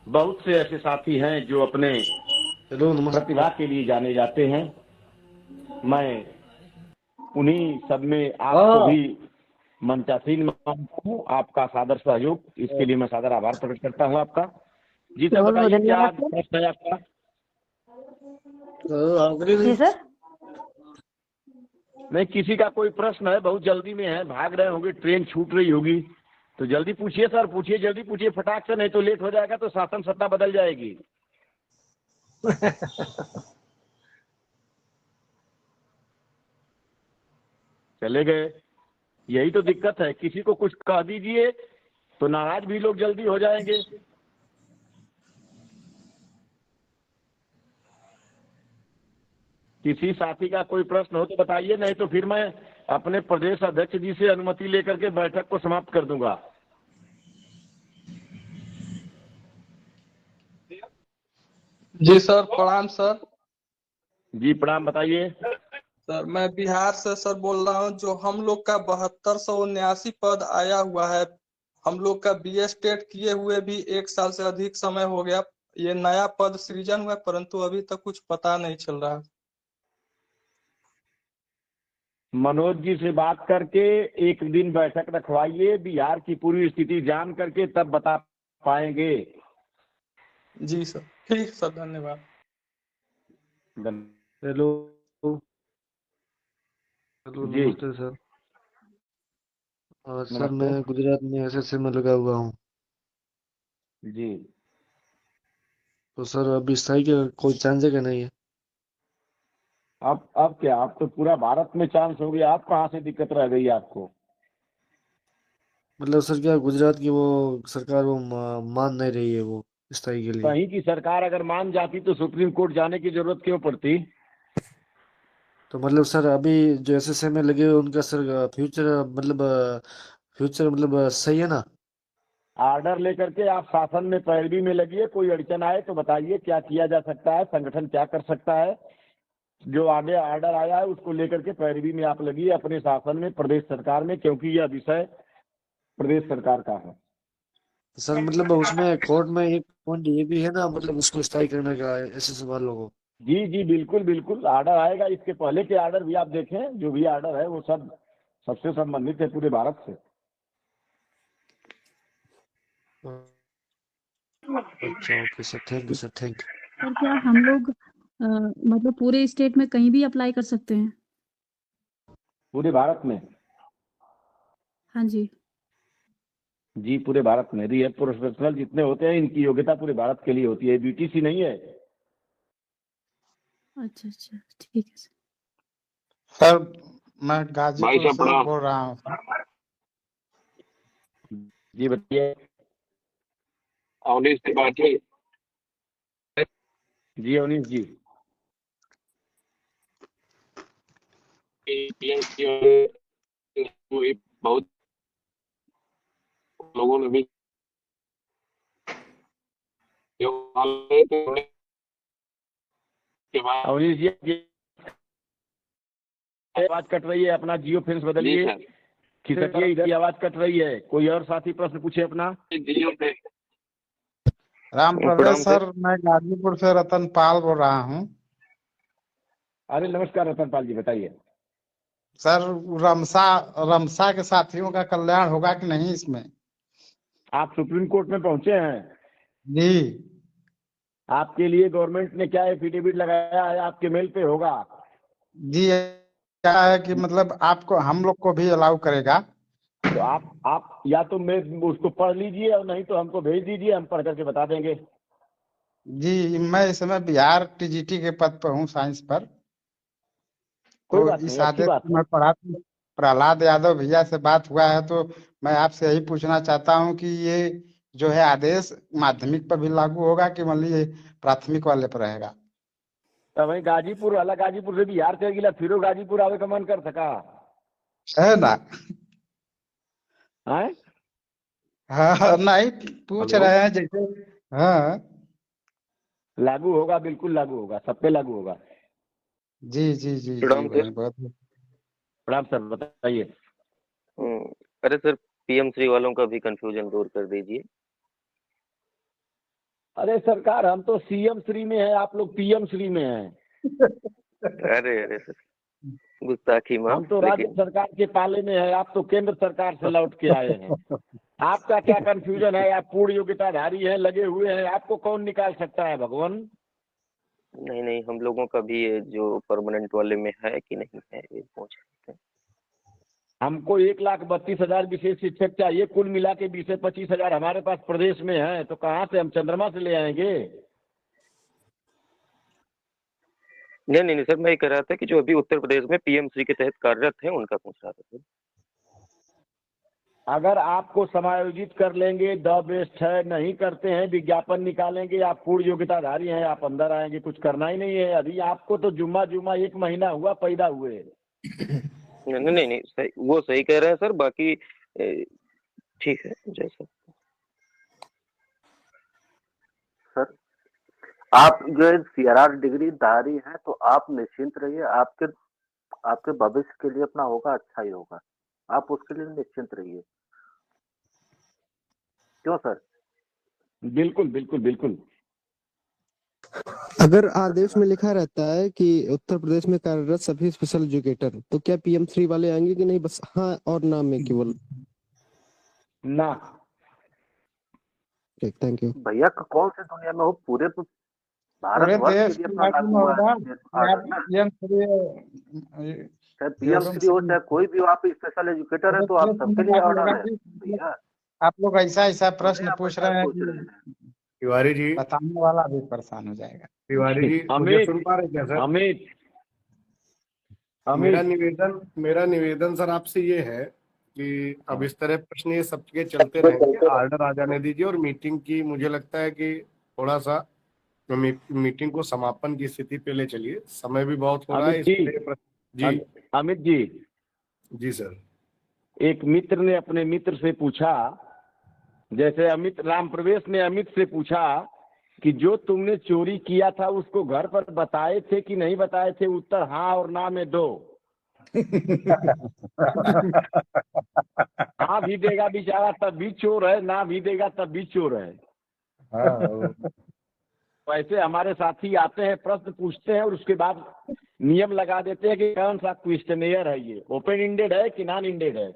बहुत से ऐसे साथी हैं जो अपने प्रतिभा के लिए जाने जाते हैं। मैं उन्हीं सब में आपको भी मंचासीन मानता हूँ। आपका सादर सहयोग, इसके लिए मैं सादर आभार प्रकट करता हूँ आपका। जी सर, बताइए क्या प्रश्न है आपका? जी सर। नहीं, किसी का कोई प्रश्न है? बहुत जल्दी में है, भाग रहे होंगे, ट्रेन छूट रही होगी, तो जल्दी पूछिए सर, पूछिए, जल्दी पूछिए फटाक से, नहीं तो लेट हो जाएगा तो शासन सत्ता बदल जाएगी। चले गए। यही तो दिक्कत है, किसी को कुछ कह दीजिए तो नाराज भी लोग जल्दी हो जाएंगे। किसी साथी का कोई प्रश्न हो तो बताइए, नहीं तो फिर मैं अपने प्रदेश अध्यक्ष जी से अनुमति लेकर के बैठक को समाप्त कर दूंगा। जी सर, प्रणाम सर। जी प्रणाम, बताइए सर मैं बिहार से सर बोल रहा हूँ। जो हम लोग का 7279 पद आया हुआ है, हम लोग का BS टेट किए हुए भी 1 साल से अधिक समय हो गया। ये नया पद सृजन हुआ, परंतु अभी तक कुछ पता नहीं चल रहा। मनोज जी से बात करके एक दिन बैठक रखवाइए, बिहार की पूरी स्थिति जान करके तब बता पाएंगे। जी सर, ठीक सर, धन्यवाद। हेलो जी नमस्ते सर। सर मैं गुजरात में SSC में लगा हुआ हूँ। जी तो सर अभी सही का कोई चांस है क्या? नहीं है अब क्या, आप तो पूरा भारत में चांस हो गया, आप कहाँ से दिक्कत रह गई आपको? मतलब सर क्या गुजरात की वो सरकार वो मान नहीं रही है वो स्थायी के लिए। कहीं की सरकार अगर मान जाती तो सुप्रीम कोर्ट जाने की जरूरत क्यों पड़ती? तो मतलब सर अभी जो एसएसए में लगे हुए उनका सर फ्यूचर मतलब सही है ना? ऑर्डर लेकर के आप शासन में पैरवी में लगिए, कोई अड़चन आए तो बताइए क्या किया जा सकता है, संगठन क्या कर सकता है। जो आगे ऑर्डर आया है उसको लेकर के पैरवी में आप लगिए अपने शासन में, प्रदेश सरकार में, क्योंकि यह विषय प्रदेश सरकार का है। सर मतलब उसमें कोर्ट में एक पॉइंट ये भी है ना, मतलब उसको स्थायी करने का एसएसए वालों को। जी जी बिल्कुल बिल्कुल ऑर्डर आएगा। इसके पहले के ऑर्डर भी आप देखें, जो भी ऑर्डर है वो सब सबसे संबंधित है पूरे भारत से। अच्छा okay sir, thank you sir, thank you. Sir क्या हम लोग मतलब पूरे स्टेट में कहीं भी अप्लाई कर सकते हैं? पूरे भारत में? हाँ जी। जी पूरे भारत में। रियल प्रोफेशनल जितने होते हैं इनकी योग्यता पूरे भारत के लिए होती है, बीटीसी नहीं है। अच्छा अच्छा ठीक है सर। सर मैं गाजीपुर से बोल रहा हूँ। जी बताइए। अवनीश त्रिपाठी। जी अवनीश जी। बहुत लोगों ने भी अवनीश जी आवाज कट रही है, अपना जियो फेंस बदलिए। खिसकिए, इधर आवाज कट रही है। कोई और साथी प्रश्न पूछे अपना। राम प्रवेश सर, मैं गाजीपुर से रतन पाल बोल रहा हूँ। अरे नमस्कार रतन पाल जी, बताइए। सर रमसा के साथियों का कल्याण होगा कि नहीं इसमें? आप सुप्रीम कोर्ट में पहुंचे हैं? जी। आपके लिए गवर्नमेंट ने क्या एफिडेविट लगाया है? आपके मेल पे होगा। जी क्या है कि मतलब आपको हम लोग को भी अलाउ करेगा? तो आप या तो मैं उसको पढ़ लीजिए और नहीं तो हमको भेज दीजिए, हम पढ़ करके बता देंगे। जी मैं इस समय बिहार टीजीटी के पद पर हूँ, साइंस पर। कोई तो बात इस नहीं, अच्छी आदेश बात को मैं पढ़ा, प्रहलाद यादव भैया से बात हुआ है, तो मैं आपसे यही पूछना चाहता हूँ कि ये जो है आदेश माध्यमिक पर भी लागू होगा कि मान लीजिए प्राथमिक वाले पर रहेगा? तो वही गाजीपुर वाला, गाजीपुर से बिहार चल गिला, फिर गाजीपुर आवे का मन कर सका है ना? है? हाँ नहीं पूछ रहे हैं जैसे। हाँ लागू होगा, बिल्कुल लागू होगा, सब पे लागू होगा। जी जी जी प्रणाम जी सर। बहुत। प्रणाम सर, बताइए। अरे सर, पीएम श्री वालों का भी कंफ्यूजन दूर कर दीजिए। अरे सरकार, हम तो सीएम श्री में है, आप लोग पीएम श्री में हैं। अरे अरे सर, गुस्ताखी माफ। हम तो राज्य सरकार के पाले में है, आप तो केंद्र सरकार से लौट के आए हैं। आपका क्या कंफ्यूजन है? आप पूर्ण योग्यताधारी हैं, लगे हुए हैं, आपको कौन निकाल सकता है भगवान? नहीं नहीं, हम लोगों का भी ये जो परमानेंट वाले में है कि नहीं है ये पूछ रहे थे। हमको 1,32,000 विशेष शिक्षक चाहिए, कुल मिला के 20 से 25,000 हमारे पास प्रदेश में है, तो कहाँ से हम चंद्रमा से ले आएंगे? नहीं नहीं सर, मैं ये कह रहा था कि जो अभी उत्तर प्रदेश में पीएम श्री के तहत कार्यरत हैं उनका पूछ रहा था सर। अगर आपको समायोजित कर लेंगे द बेस्ट है, नहीं करते हैं विज्ञापन निकालेंगे, आप पूर्ण योग्यताधारी हैं, आप अंदर आएंगे, कुछ करना ही नहीं है। अभी आपको तो जुम्मा 1 महीना हुआ पैदा हुए। नहीं नहीं नहीं सही, वो सही कह रहे हैं सर, बाकी ठीक है जैसा। सर आप जो सीआरआर डिग्री धारी हैं तो आप निश्चिंत रहिए, आपके भविष्य के लिए अपना होगा अच्छा ही होगा, आप उसके लिए निश्चिंत रहिए। क्यों सर? बिल्कुल बिल्कुल बिल्कुल। अगर आदेश में लिखा रहता है कि उत्तर प्रदेश में कार्यरत सभी स्पेशल एजुकेटर, तो क्या पीएम श्री वाले आएंगे कि नहीं? बस हाँ और ना में केवल ना। ठीक, थैंक यू भैया कौन सी दुनिया में हो, पूरे पूरे भारतवर्ष देश के लिए की अपना लागू लागू हुआ होगा। है। पीएम श्री चाहे पीएम श्री हो चाहे कोई भी, आप स्पेशल एजुकेटर है तो आप सबके लिए ऑर्डर है भैया। आप लोग ऐसा प्रश्न पूछ रहे हैं कि तिवारी जी, बताने वाला भी परेशान हो जाएगा। तिवारी जी मुझे सुन पा रहे क्या सर? अमित मेरा निवेदन सर आपसे ये है कि अब इस तरह प्रश्न ये सबके चलते रहेंगे, ऑर्डर आ जाने दीजिए। और मीटिंग की मुझे लगता है कि थोड़ा सा मीटिंग को समापन की स्थिति पे ले चलिए, समय भी बहुत हो रहा है, इसलिए जी अमित जी, जी सर। एक मित्र ने अपने मित्र से पूछा, जैसे अमित राम प्रवेश ने अमित से पूछा कि जो तुमने चोरी किया था उसको घर पर बताए थे कि नहीं बताए थे? उत्तर हाँ और ना में दो। हाँ भी देगा बेचारा तब भी चोर है, ना भी देगा तब भी चोर है। वैसे हमारे साथी आते हैं, प्रश्न पूछते हैं और उसके बाद नियम लगा देते हैं कि कौन सा क्वेश्चनियर है, ये ओपन इंडेड है कि नॉन इंडेड है।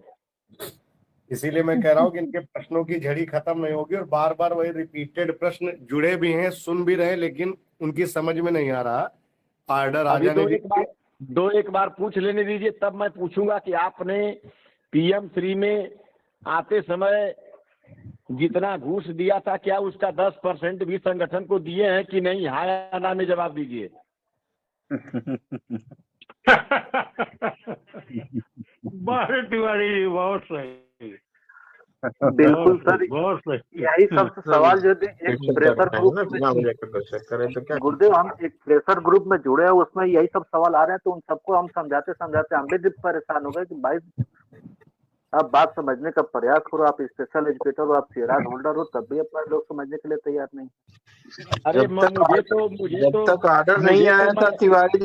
इसीलिए मैं कह रहा हूँ कि इनके प्रश्नों की झड़ी खत्म नहीं होगी और बार बार वही रिपीटेड प्रश्न जुड़े भी हैं, सुन भी रहे, लेकिन उनकी समझ में नहीं आ रहा। ऑर्डर आ अभी जाने दो एक बार पूछ लेने दीजिए, तब मैं पूछूंगा कि आपने PM 3 में आते समय जितना घूस दिया था, क्या उसका 10% भी संगठन को दिए हैं कि नहीं? हाँ या ना में जवाब दीजिए। बारे तिवारी जी बहुत सही, बिल्कुल सर, बहुत सही। यही सबसे सवाल जो एक प्रेशर ग्रुप में गुरुदेव, हम एक प्रेशर ग्रुप में जुड़े हैं, उसमें यही सब सवाल आ रहे हैं, तो उन सबको हम समझाते समझाते हम भी परेशान हो गए कि भाई आप बात समझने का प्रयास करो, आप स्पेशल एजुकेटर हो, आप सीआरआर होल्डर हो, तब भी अपना लोग समझने के लिए तैयार नहीं। अरे जब तक ऑर्डर नहीं आया था तिवारी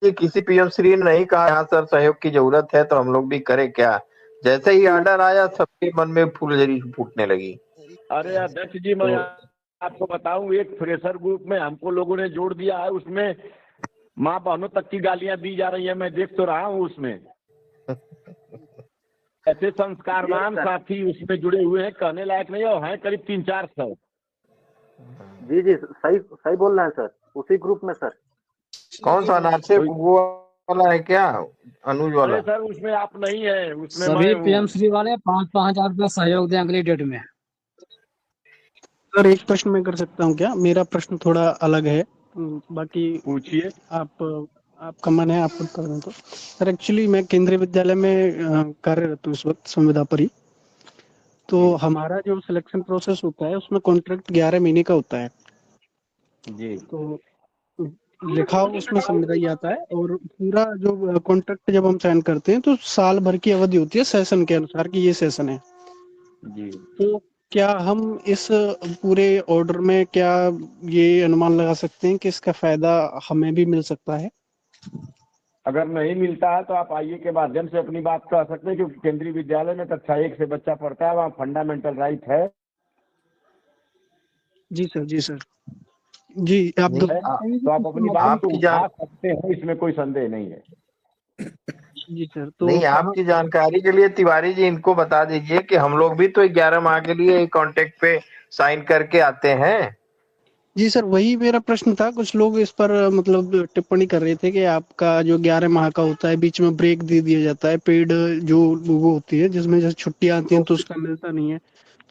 जी, किसी PM श्री ने नहीं कहा यहाँ सर सहयोग की जरूरत है, तो हम लोग भी करें क्या? जैसे ही ऑर्डर आया सबके मन में फुलझड़ी फूटने लगी। अरे अध्यक्ष जी, मैं आपको बताऊं, एक फ्रेशर ग्रुप में हमको लोगों ने जोड़ दिया है, उसमें माँ बहनों तक की गालियां दी जा रही है, मैं देख तो रहा हूँ उसमें। ऐसे संस्कारवान साथी उसमें जुड़े हुए हैं, कहने लायक नहीं, और हैं करीब 300-400। जी जी, सही सही बोल रहे हैं सर, उसी ग्रुप में सर। कौन सा नाचे वो वाला है क्या, अनुज वाला? अरे सर उसमें आप नहीं है, उसमें सभी PM श्री वाले 5-5 हजार रुपया सहयोग दें अगली डेट में। सर एक प्रश्न मैं कर सकता हूँ क्या? मेरा प्रश्न थोड़ा अलग है, बाकी पूछिए। आपका मन है आप खुद कर दें तो। सर एक्चुअली मैं केंद्रीय विद्यालय में कार्यरत हूँ इस वक्त, संविदा पर ही। तो हमारा जो सिलेक्शन प्रोसेस होता है उसमें कॉन्ट्रैक्ट 11 महीने का होता है जी। तो लिखा हुआ उसमें संविदा ही आता है, और पूरा जो कॉन्ट्रैक्ट जब हम साइन करते हैं तो साल भर की अवधि होती है सेशन के अनुसार कि ये सेशन है जी। तो क्या हम इस पूरे ऑर्डर में क्या ये अनुमान लगा सकते हैं कि इसका फायदा हमें भी मिल सकता है? अगर नहीं मिलता है तो आप आईए के माध्यम से अपनी बात कह सकते हैं, क्योंकि केंद्रीय विद्यालय में कक्षा 1 से बच्चा पढ़ता है, वहाँ फंडामेंटल राइट है। जी सर, जी सर, जी आप तो आप अपनी बात को उठा सकते हैं, इसमें कोई संदेह नहीं है। जी सर, तो नहीं, आपकी जानकारी के लिए तिवारी जी इनको बता दीजिए कि हम लोग भी तो 11 माह के लिए कॉन्ट्रैक्ट पे साइन करके आते हैं। जी सर, वही मेरा प्रश्न था। कुछ लोग इस पर मतलब टिप्पणी कर रहे थे कि आपका जो 11 माह का होता है, बीच में ब्रेक दे दिया जाता है, पेड जो वो होती है जिसमें जैसे छुट्टियां आती हैं तो उसका मिलता नहीं है,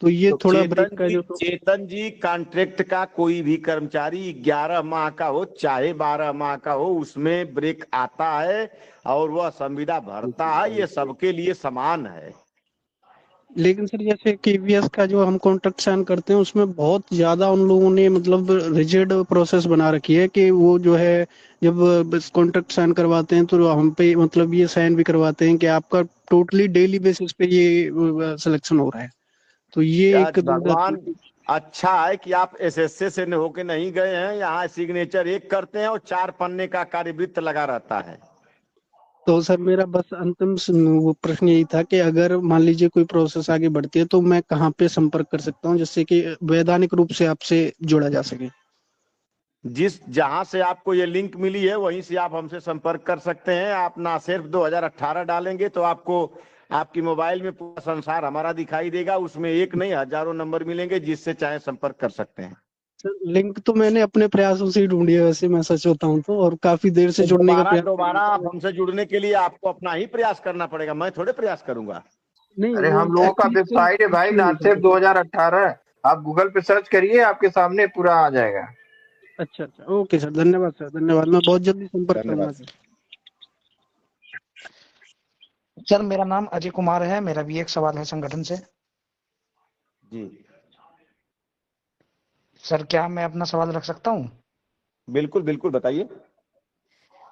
तो ये तो थोड़ा ब्रेक का जो चेतन जी, कॉन्ट्रैक्ट का कोई भी कर्मचारी 11 माह का हो चाहे 12 माह का हो, उसमें ब्रेक आता है और वह संविदा भरता है, ये सबके लिए समान है। लेकिन सर जैसे KVS का जो हम कॉन्ट्रैक्ट साइन करते हैं उसमें बहुत ज्यादा उन लोगों ने मतलब रिजिड प्रोसेस बना रखी है कि वो जो है जब कॉन्ट्रैक्ट साइन करवाते हैं तो हम पे मतलब ये साइन भी करवाते हैं कि आपका टोटली डेली बेसिस पे ये सिलेक्शन हो रहा है, तो ये एक भगवान अच्छा है कि आप SSC से होके नहीं गए हैं, यहाँ सिग्नेचर एक करते हैं और 4 पन्ने का कार्यवृत्त लगा रहता है। तो सर मेरा बस अंतिम वो प्रश्न यही था कि अगर मान लीजिए कोई प्रोसेस आगे बढ़ती है तो मैं कहाँ पे संपर्क कर सकता हूँ जिससे कि वैधानिक रूप से आपसे जुड़ा जा सके? जहां से आपको ये लिंक मिली है वहीं से आप हमसे संपर्क कर सकते हैं। आप ना सिर्फ 2018 डालेंगे तो आपको आपकी मोबाइल में पूरा संसार हमारा दिखाई देगा, उसमें एक नहीं हजारों नंबर मिलेंगे जिससे चाहे संपर्क कर सकते हैं। सर लिंक तो मैंने अपने प्रयासों से ही ढूंढी है, वैसे मैं सच बताऊं तो, और काफी देर से जुड़ने का प्रयास। दोबारा आप हमसे जुड़ने के लिए आपको अपना ही प्रयास करना पड़ेगा, मैं थोड़े प्रयास करूंगा। नहीं, अरे हम लोगों का वेबसाइट है भाई, नासिर 2018, आप गूगल पे सर्च करिए, आपके सामने पूरा आ जाएगा। अच्छा अच्छा, ओके सर, धन्यवाद सर, धन्यवाद, मैं बहुत जल्दी संपर्क करूंगा सर। सर मेरा नाम अजय कुमार है, मेरा भी एक सवाल है संगठन से। जी सर क्या मैं अपना सवाल रख सकता हूँ? बिल्कुल बिल्कुल, बताइए।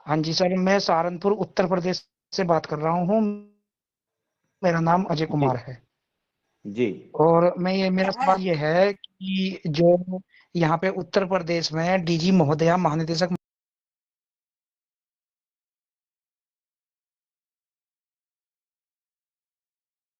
हाँ जी सर, मैं सहारनपुर उत्तर प्रदेश से बात कर रहा हूँ। मेरा नाम अजय कुमार है जी। और मेरा सवाल ये है कि जो यहाँ पे उत्तर प्रदेश में डीजी महोदया महानिदेशक